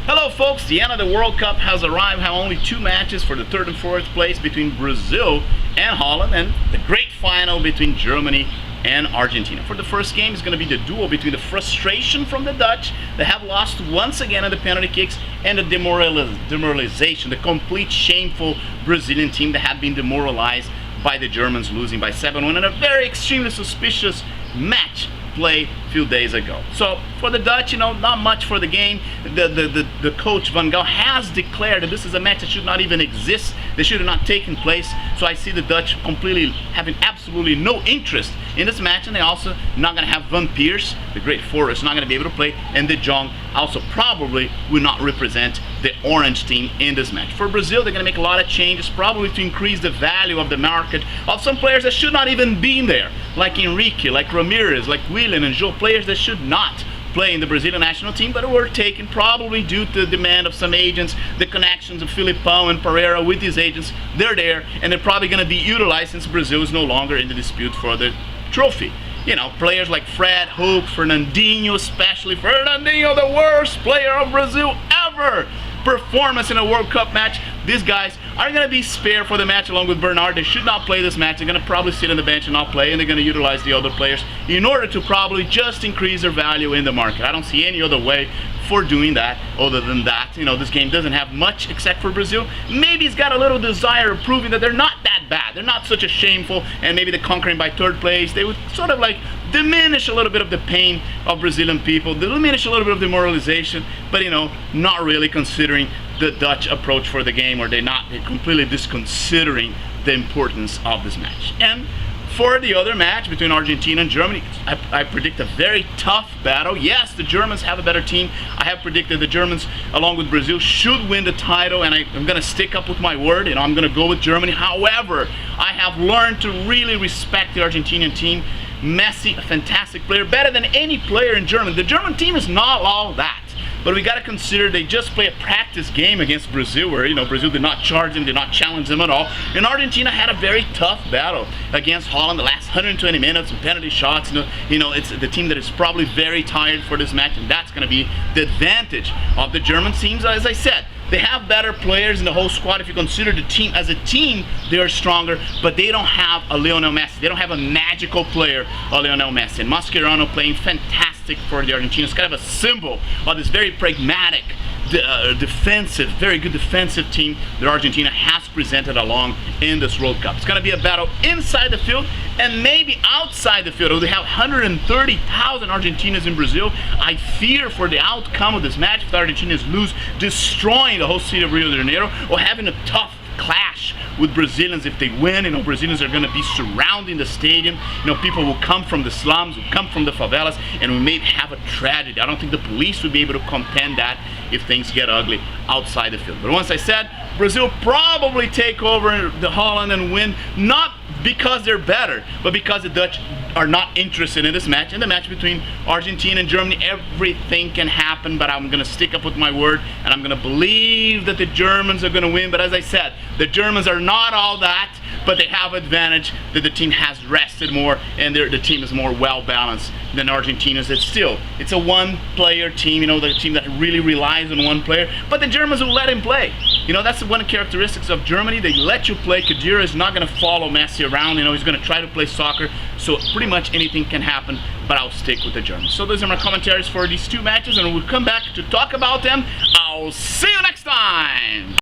Hello folks, the end of the World Cup has arrived. Have only two matches for the third and fourth place between Brazil and Holland, and the great final between Germany and Argentina. For the first game, it's going to be the duel between the frustration from the Dutch that have lost once again at the penalty kicks, and the demoralization, the complete shameful Brazilian team that had been demoralized by the Germans losing by 7-1 in a very extremely suspicious match play a few days ago. So for the Dutch, not much for the game. The coach Van Gaal has declared that this is a match that should not even exist. They should have not taken place. So I see the Dutch completely having absolutely no interest in this match, and they also not going to have Van Persie, the great forward, not going to be able to play, and De Jong also probably will not represent the orange team in this match. For Brazil, they're going to make a lot of changes, probably to increase the value of the market of some players that should not even be there, like Enrique, like Ramirez, like Willian and Joe, players that should not play in the Brazilian national team, but were taken probably due to the demand of some agents, the connections of Filipão and Pereira with these agents. They're there, and they're probably going to be utilized since Brazil is no longer in the dispute for the trophy. Players like Fred, Hulk, Fernandinho, especially Fernandinho, the worst player of Brazil ever. Performance in a World Cup match. These guys are going to be spared for the match along with Bernard. They should not play this match. They're going to probably sit on the bench and not play, and they're going to utilize the other players in order to probably just increase their value in the market. I don't see any other way for doing that other than that. This game doesn't have much except for Brazil. Maybe it's got a little desire of proving that they're not that bad. They're not such a shameful, and maybe the conquering by third place, they would sort of like diminish a little bit of the pain of Brazilian people, diminish a little bit of demoralization, but not really considering the Dutch approach for the game, or they're completely disconsidering the importance of this match. And for the other match between Argentina and Germany, I predict a very tough battle. Yes, the Germans have a better team. I have predicted the Germans, along with Brazil, should win the title, and I'm going to stick up with my word. I'm going to go with Germany. However, I have learned to really respect the Argentinian team. Messi, a fantastic player, better than any player in Germany. The German team is not all that. But we got to consider they just play a practice game against Brazil, where Brazil did not charge them, did not challenge them at all. And Argentina had a very tough battle against Holland the last 120 minutes with penalty shots. It's the team that is probably very tired for this match, and that's going to be the advantage of the German teams. As I said, they have better players in the whole squad. If you consider the team as a team, they are stronger, but they don't have a Lionel Messi. They don't have a magical player, a Lionel Messi. And Mascherano playing fantastic for the Argentinos, kind of a symbol of this very pragmatic, defensive, very good defensive team that Argentina has presented along in this World Cup. It's going to be a battle inside the field and maybe outside the field. They have 130,000 Argentinians in Brazil. I fear for the outcome of this match if the Argentinians lose, destroying the whole city of Rio de Janeiro, or having a tough clash with Brazilians if they win. Brazilians are going to be surrounding the stadium. People will come from the slums, will come from the favelas, and we may have a tragedy. I don't think the police will be able to contend that if things get ugly outside the field. But once I said, Brazil probably take over the Holland and win, not because they're better, but because the Dutch are not interested in this match. In the match between Argentina and Germany, everything can happen, but I'm going to stick up with my word, and I'm going to believe that the Germans are going to win. But as I said, the Germans are not all that, but they have advantage that the team has rested more, and the team is more well-balanced than Argentina's. It's a one-player team, the team that really relies on one player, but the Germans will let him play. That's one of the characteristics of Germany. They let you play. Khedira is not going to follow Messi around. He's going to try to play soccer, so pretty much anything can happen, but I'll stick with the Germans. So those are my commentaries for these two matches, and we'll come back to talk about them. I'll see you next time.